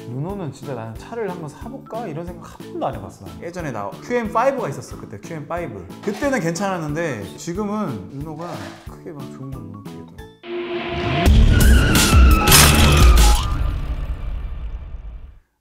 르노는 진짜 나는 차를 한번 사볼까? 이런 생각 한 번도 안 해봤어. 예전에 나 QM5가 있었어. 그때 QM5 그때는 괜찮았는데 지금은 르노가 크게 막 좋은 걸 못 느끼겠더라고.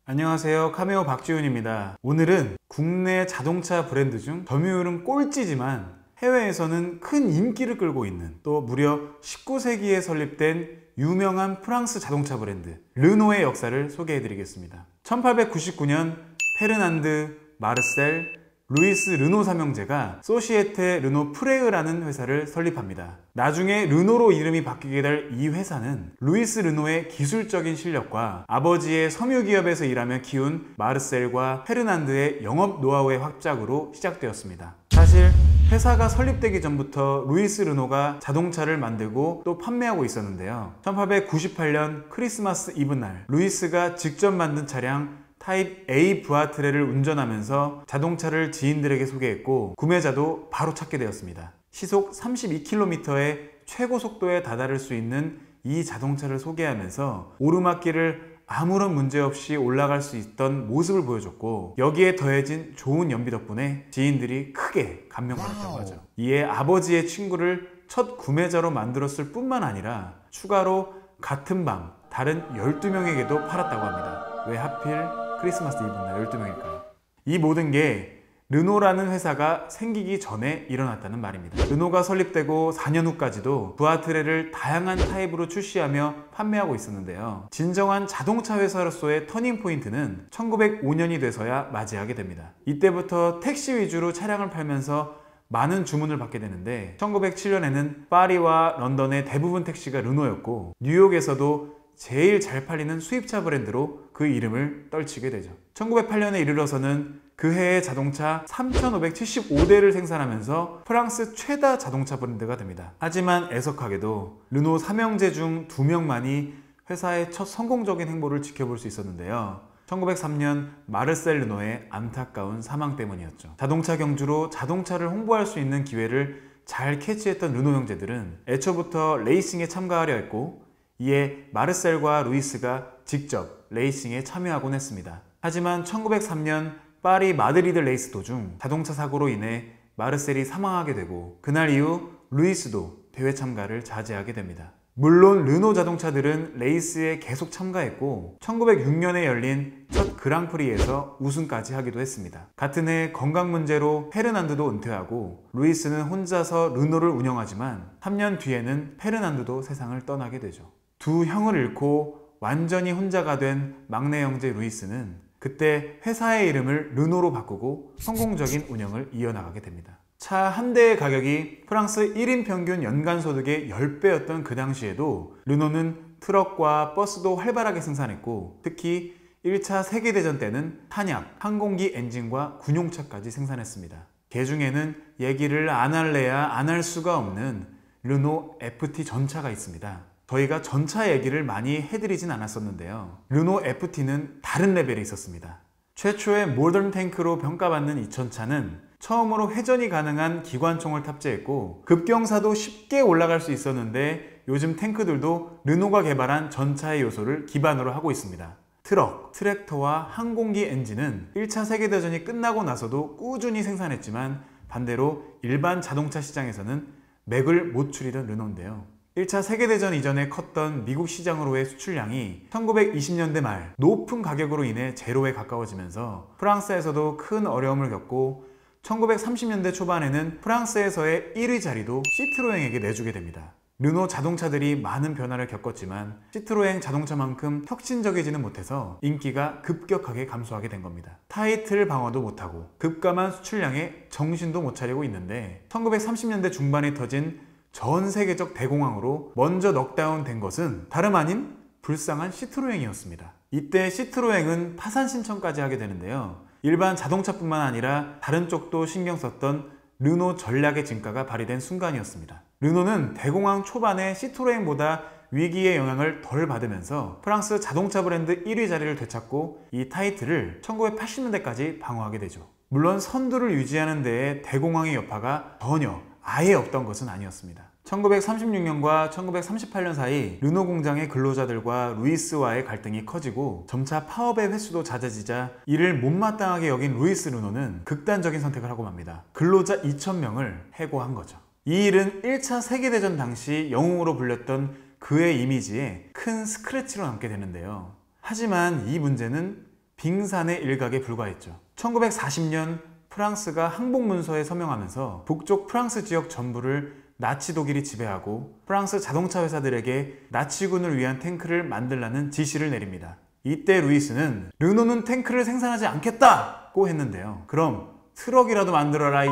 안녕하세요, 카메오 박지훈입니다. 오늘은 국내 자동차 브랜드 중 점유율은 꼴찌지만 해외에서는 큰 인기를 끌고 있는, 또 무려 19세기에 설립된 유명한 프랑스 자동차 브랜드 르노의 역사를 소개해 드리겠습니다. 1899년 페르난드 마르셀 루이스 르노 삼형제가 소시에테 르노 프레으라는 회사를 설립합니다. 나중에 르노로 이름이 바뀌게 될 이 회사는 루이스 르노의 기술적인 실력과 아버지의 섬유기업에서 일하며 키운 마르셀과 페르난드의 영업 노하우의 합작으로 시작되었습니다. 사실 회사가 설립되기 전부터 루이스 르노가 자동차를 만들고 또 판매하고 있었는데요. 1898년 크리스마스 이브날 루이스가 직접 만든 차량 타입 A 부아트레를 운전하면서 자동차를 지인들에게 소개했고 구매자도 바로 찾게 되었습니다. 시속 32km의 최고 속도에 다다를 수 있는 이 자동차를 소개하면서 오르막길을 아무런 문제 없이 올라갈 수 있던 모습을 보여줬고, 여기에 더해진 좋은 연비 덕분에 지인들이 크게 감명받았다고 하죠. 이에 아버지의 친구를 첫 구매자로 만들었을 뿐만 아니라 추가로 같은 밤 다른 12명에게도 팔았다고 합니다. 왜 하필 크리스마스 이브날 12명일까요? 이 모든 게 르노라는 회사가 생기기 전에 일어났다는 말입니다. 르노가 설립되고 4년 후까지도 부아트레를 다양한 타입으로 출시하며 판매하고 있었는데요. 진정한 자동차 회사로서의 터닝포인트는 1905년이 돼서야 맞이하게 됩니다. 이때부터 택시 위주로 차량을 팔면서 많은 주문을 받게 되는데, 1907년에는 파리와 런던의 대부분 택시가 르노였고 뉴욕에서도 제일 잘 팔리는 수입차 브랜드로 그 이름을 떨치게 되죠. 1908년에 이르러서는 그 해에 자동차 3,575대를 생산하면서 프랑스 최다 자동차 브랜드가 됩니다. 하지만 애석하게도 르노 삼형제 중 2명만이 회사의 첫 성공적인 행보를 지켜볼 수 있었는데요. 1903년 마르셀 르노의 안타까운 사망 때문이었죠. 자동차 경주로 자동차를 홍보할 수 있는 기회를 잘 캐치했던 르노 형제들은 애초부터 레이싱에 참가하려 했고, 이에 마르셀과 루이스가 직접 레이싱에 참여하곤 했습니다. 하지만 1903년 파리 마드리드 레이스 도중 자동차 사고로 인해 마르셀이 사망하게 되고, 그날 이후 루이스도 대회 참가를 자제하게 됩니다. 물론 르노 자동차들은 레이스에 계속 참가했고 1906년에 열린 첫 그랑프리에서 우승까지 하기도 했습니다. 같은 해 건강 문제로 페르난드도 은퇴하고 루이스는 혼자서 르노를 운영하지만 3년 뒤에는 페르난드도 세상을 떠나게 되죠. 두 형을 잃고 완전히 혼자가 된 막내 형제 루이스는 그때 회사의 이름을 르노로 바꾸고 성공적인 운영을 이어나가게 됩니다. 차 한 대의 가격이 프랑스 1인 평균 연간 소득의 10배였던 그 당시에도 르노는 트럭과 버스도 활발하게 생산했고, 특히 1차 세계대전 때는 탄약, 항공기 엔진과 군용차까지 생산했습니다. 그 중에는 얘기를 안 할래야 안 할 수가 없는 르노 FT 전차가 있습니다. 저희가 전차 얘기를 많이 해드리진 않았었는데요. 르노 FT는 다른 레벨에 있었습니다. 최초의 모던 탱크로 평가받는 이 전차는 처음으로 회전이 가능한 기관총을 탑재했고 급경사도 쉽게 올라갈 수 있었는데, 요즘 탱크들도 르노가 개발한 전차의 요소를 기반으로 하고 있습니다. 트럭, 트랙터와 항공기 엔진은 1차 세계대전이 끝나고 나서도 꾸준히 생산했지만 반대로 일반 자동차 시장에서는 맥을 못 추리던 르노인데요. 1차 세계대전 이전에 컸던 미국 시장으로의 수출량이 1920년대 말 높은 가격으로 인해 제로에 가까워지면서 프랑스에서도 큰 어려움을 겪고 1930년대 초반에는 프랑스에서의 1위 자리도 시트로엥에게 내주게 됩니다. 르노 자동차들이 많은 변화를 겪었지만 시트로엥 자동차만큼 혁신적이지는 못해서 인기가 급격하게 감소하게 된 겁니다. 타이틀 방어도 못하고 급감한 수출량에 정신도 못 차리고 있는데, 1930년대 중반에 터진 전 세계적 대공황으로 먼저 넉다운 된 것은 다름 아닌 불쌍한 시트로엥이었습니다. 이때 시트로엥은 파산 신청까지 하게 되는데요. 일반 자동차뿐만 아니라 다른 쪽도 신경 썼던 르노 전략의 진가가 발휘된 순간이었습니다. 르노는 대공황 초반에 시트로엥보다 위기의 영향을 덜 받으면서 프랑스 자동차 브랜드 1위 자리를 되찾고 이 타이틀을 1980년대까지 방어하게 되죠. 물론 선두를 유지하는 데에 대공황의 여파가 전혀 아예 없던 것은 아니었습니다. 1936년과 1938년 사이 르노 공장의 근로자들과 루이스와의 갈등이 커지고 점차 파업의 횟수도 잦아지자 이를 못마땅하게 여긴 루이스 르노는 극단적인 선택을 하고 맙니다. 근로자 2,000명을 해고한 거죠. 이 일은 1차 세계대전 당시 영웅으로 불렸던 그의 이미지에 큰 스크래치로 남게 되는데요. 하지만 이 문제는 빙산의 일각에 불과했죠. 1940년 프랑스가 항복문서에 서명하면서 북쪽 프랑스 지역 전부를 나치 독일이 지배하고 프랑스 자동차 회사들에게 나치군을 위한 탱크를 만들라는 지시를 내립니다. 이때 루이스는 르노는 탱크를 생산하지 않겠다고 했는데요. 그럼 트럭이라도 만들어라,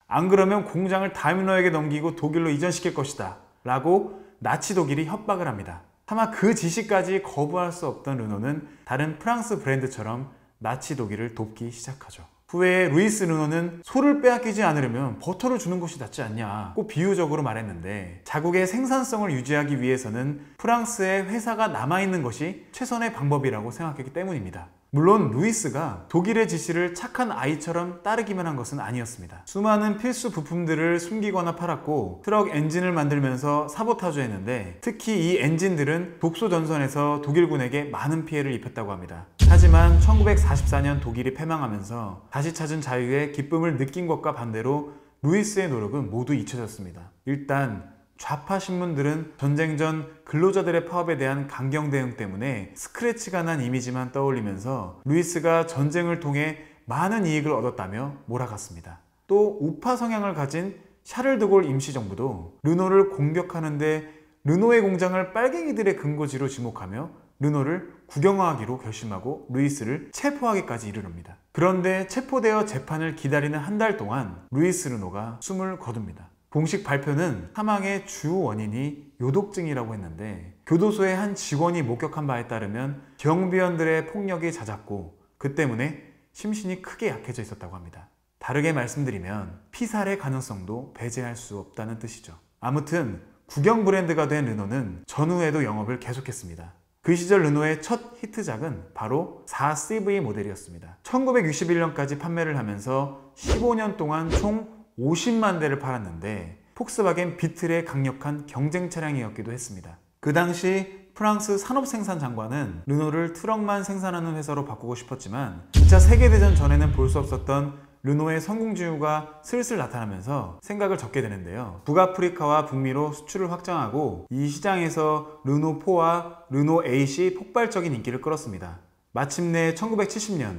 안 그러면 공장을 다미너에게 넘기고 독일로 이전시킬 것이다 라고 나치 독일이 협박을 합니다. 차마 그 지시까지 거부할 수 없던 르노는 다른 프랑스 브랜드처럼 나치 독일을 돕기 시작하죠. 후에 루이스 르노는 소를 빼앗기지 않으려면 버터를 주는 것이 낫지 않냐고 비유적으로 말했는데, 자국의 생산성을 유지하기 위해서는 프랑스에 회사가 남아있는 것이 최선의 방법이라고 생각했기 때문입니다. 물론 루이스가 독일의 지시를 착한 아이처럼 따르기만 한 것은 아니었습니다. 수많은 필수 부품들을 숨기거나 팔았고 트럭 엔진을 만들면서 사보타주했는데, 특히 이 엔진들은 독소 전선에서 독일군에게 많은 피해를 입혔다고 합니다. 하지만 1944년 독일이 패망하면서 다시 찾은 자유의 기쁨을 느낀 것과 반대로 루이스의 노력은 모두 잊혀졌습니다. 일단 좌파 신문들은 전쟁 전 근로자들의 파업에 대한 강경 대응 때문에 스크래치가 난 이미지만 떠올리면서 루이스가 전쟁을 통해 많은 이익을 얻었다며 몰아갔습니다. 또 우파 성향을 가진 샤를 드골 임시정부도 르노를 공격하는데 르노의 공장을 빨갱이들의 근거지로 지목하며 르노를 국영화하기로 결심하고 루이스를 체포하기까지 이르릅니다. 그런데 체포되어 재판을 기다리는 한 달 동안 루이스 르노가 숨을 거둡니다. 공식 발표는 사망의 주 원인이 요독증이라고 했는데, 교도소의 한 직원이 목격한 바에 따르면 경비원들의 폭력이 잦았고 그 때문에 심신이 크게 약해져 있었다고 합니다. 다르게 말씀드리면 피살의 가능성도 배제할 수 없다는 뜻이죠. 아무튼 국영 브랜드가 된 르노는 전후에도 영업을 계속했습니다. 그 시절 르노의 첫 히트작은 바로 4CV 모델이었습니다. 1961년까지 판매를 하면서 15년 동안 총 50만 대를 팔았는데 폭스바겐 비틀의 강력한 경쟁 차량이었기도 했습니다. 그 당시 프랑스 산업생산 장관은 르노를 트럭만 생산하는 회사로 바꾸고 싶었지만 2차 세계대전 전에는 볼 수 없었던 르노의 성공 징후가 슬슬 나타나면서 생각을 접게 되는데요. 북아프리카와 북미로 수출을 확장하고 이 시장에서 르노4와 르노8이 폭발적인 인기를 끌었습니다. 마침내 1970년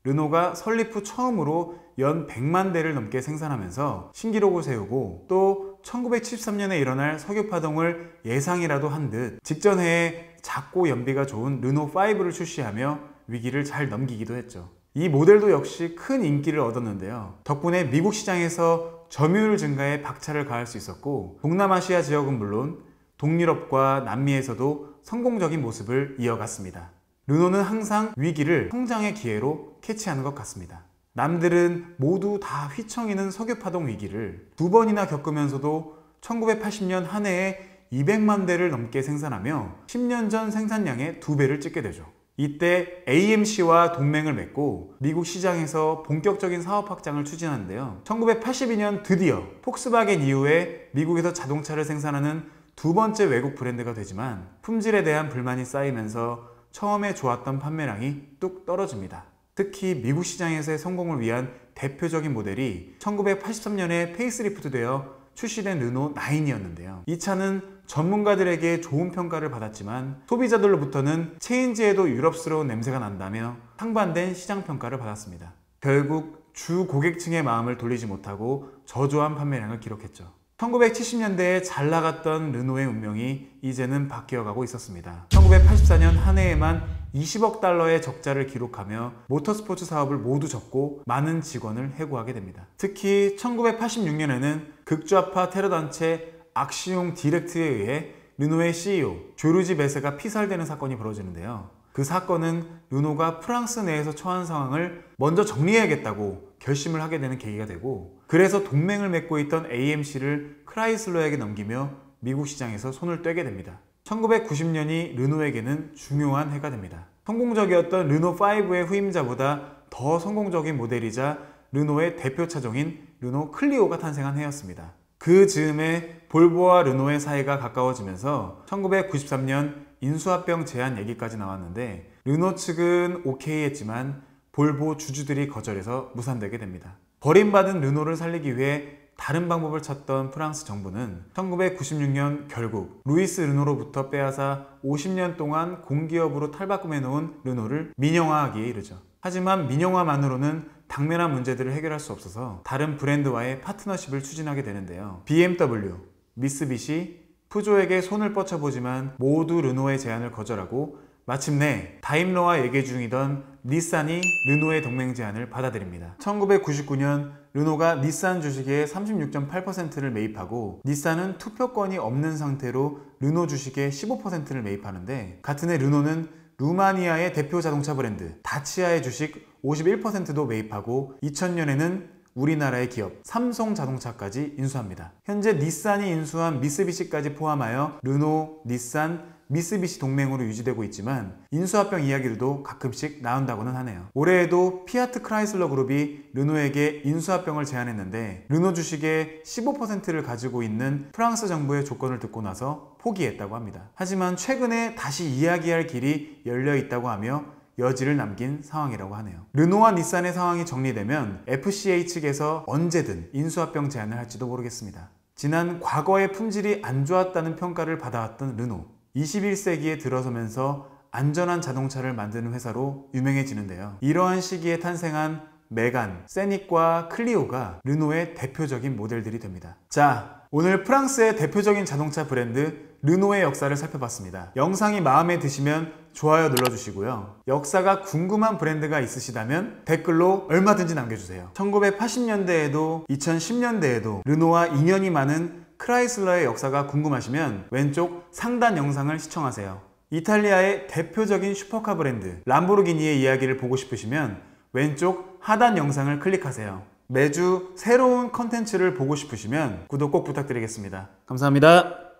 르노가 설립 후 처음으로 연 100만 대를 넘게 생산하면서 신기록을 세우고, 또 1973년에 일어날 석유파동을 예상이라도 한 듯 직전 해에 작고 연비가 좋은 르노5를 출시하며 위기를 잘 넘기기도 했죠. 이 모델도 역시 큰 인기를 얻었는데요. 덕분에 미국 시장에서 점유율 증가에 박차를 가할 수 있었고, 동남아시아 지역은 물론 동유럽과 남미에서도 성공적인 모습을 이어갔습니다. 르노는 항상 위기를 성장의 기회로 캐치하는 것 같습니다. 남들은 모두 다 휘청이는 석유파동 위기를 2번이나 겪으면서도 1980년 한 해에 200만 대를 넘게 생산하며 10년 전 생산량의 2배를 찍게 되죠. 이때 AMC와 동맹을 맺고 미국 시장에서 본격적인 사업 확장을 추진하는데요. 1982년 드디어 폭스바겐 이후에 미국에서 자동차를 생산하는 두 번째 외국 브랜드가 되지만 품질에 대한 불만이 쌓이면서 처음에 좋았던 판매량이 뚝 떨어집니다. 특히 미국 시장에서의 성공을 위한 대표적인 모델이 1983년에 페이스리프트되어 출시된 르노 9이었는데요. 이 차는 전문가들에게 좋은 평가를 받았지만 소비자들로부터는 체인지에도 유럽스러운 냄새가 난다며 상반된 시장 평가를 받았습니다. 결국 주 고객층의 마음을 돌리지 못하고 저조한 판매량을 기록했죠. 1970년대에 잘 나갔던 르노의 운명이 이제는 바뀌어가고 있었습니다. 1984년 한 해에만 20억 달러의 적자를 기록하며 모터스포츠 사업을 모두 접고 많은 직원을 해고하게 됩니다. 특히 1986년에는 극좌파 테러단체 악시용 디렉트에 의해 르노의 CEO 조르지 베세가 피살되는 사건이 벌어지는데요. 그 사건은 르노가 프랑스 내에서 처한 상황을 먼저 정리해야겠다고 결심을 하게 되는 계기가 되고, 그래서 동맹을 맺고 있던 AMC를 크라이슬러에게 넘기며 미국 시장에서 손을 떼게 됩니다. 1990년이 르노에게는 중요한 해가 됩니다. 성공적이었던 르노5의 후임자보다 더 성공적인 모델이자 르노의 대표 차종인 르노 클리오가 탄생한 해였습니다. 그 즈음에 볼보와 르노의 사이가 가까워지면서 1993년 인수합병 제한 얘기까지 나왔는데 르노 측은 오케이 했지만 볼보 주주들이 거절해서 무산되게 됩니다. 버림받은 르노를 살리기 위해 다른 방법을 찾던 프랑스 정부는 1996년 결국 루이스 르노로부터 빼앗아 50년 동안 공기업으로 탈바꿈해 놓은 르노를 민영화하기에 이르죠. 하지만 민영화만으로는 당면한 문제들을 해결할 수 없어서 다른 브랜드와의 파트너십을 추진하게 되는데요. BMW, 미쓰비시, 푸조에게 손을 뻗쳐보지만 모두 르노의 제안을 거절하고 마침내 다임러와 얘기 중이던 닛산이 르노의 동맹 제안을 받아들입니다. 1999년 르노가 닛산 주식의 36.8%를 매입하고 닛산은 투표권이 없는 상태로 르노 주식의 15%를 매입하는데 같은 해 르노는 루마니아의 대표 자동차 브랜드 다치아의 주식 51%도 매입하고 2000년에는 우리나라의 기업 삼성자동차까지 인수합니다. 현재 닛산이 인수한 미쓰비시까지 포함하여 르노, 닛산, 미쓰비시 동맹으로 유지되고 있지만 인수합병 이야기들도 가끔씩 나온다고는 하네요. 올해에도 피아트 크라이슬러 그룹이 르노에게 인수합병을 제안했는데 르노 주식의 15%를 가지고 있는 프랑스 정부의 조건을 듣고 나서 포기했다고 합니다. 하지만 최근에 다시 이야기할 길이 열려 있다고 하며 여지를 남긴 상황이라고 하네요. 르노와 닛산의 상황이 정리되면 FCA 측에서 언제든 인수합병 제안을 할지도 모르겠습니다. 지난 과거의 품질이 안 좋았다는 평가를 받아왔던 르노, 21세기에 들어서면서 안전한 자동차를 만드는 회사로 유명해지는데요. 이러한 시기에 탄생한 메간, 세닉과 클리오가 르노의 대표적인 모델들이 됩니다. 자, 오늘 프랑스의 대표적인 자동차 브랜드 르노의 역사를 살펴봤습니다. 영상이 마음에 드시면 좋아요 눌러주시고요. 역사가 궁금한 브랜드가 있으시다면 댓글로 얼마든지 남겨주세요. 1980년대에도 2010년대에도 르노와 인연이 많은 크라이슬러의 역사가 궁금하시면 왼쪽 상단 영상을 시청하세요. 이탈리아의 대표적인 슈퍼카 브랜드 람보르기니의 이야기를 보고 싶으시면 왼쪽 하단 영상을 클릭하세요. 매주 새로운 컨텐츠를 보고 싶으시면 구독 꼭 부탁드리겠습니다. 감사합니다.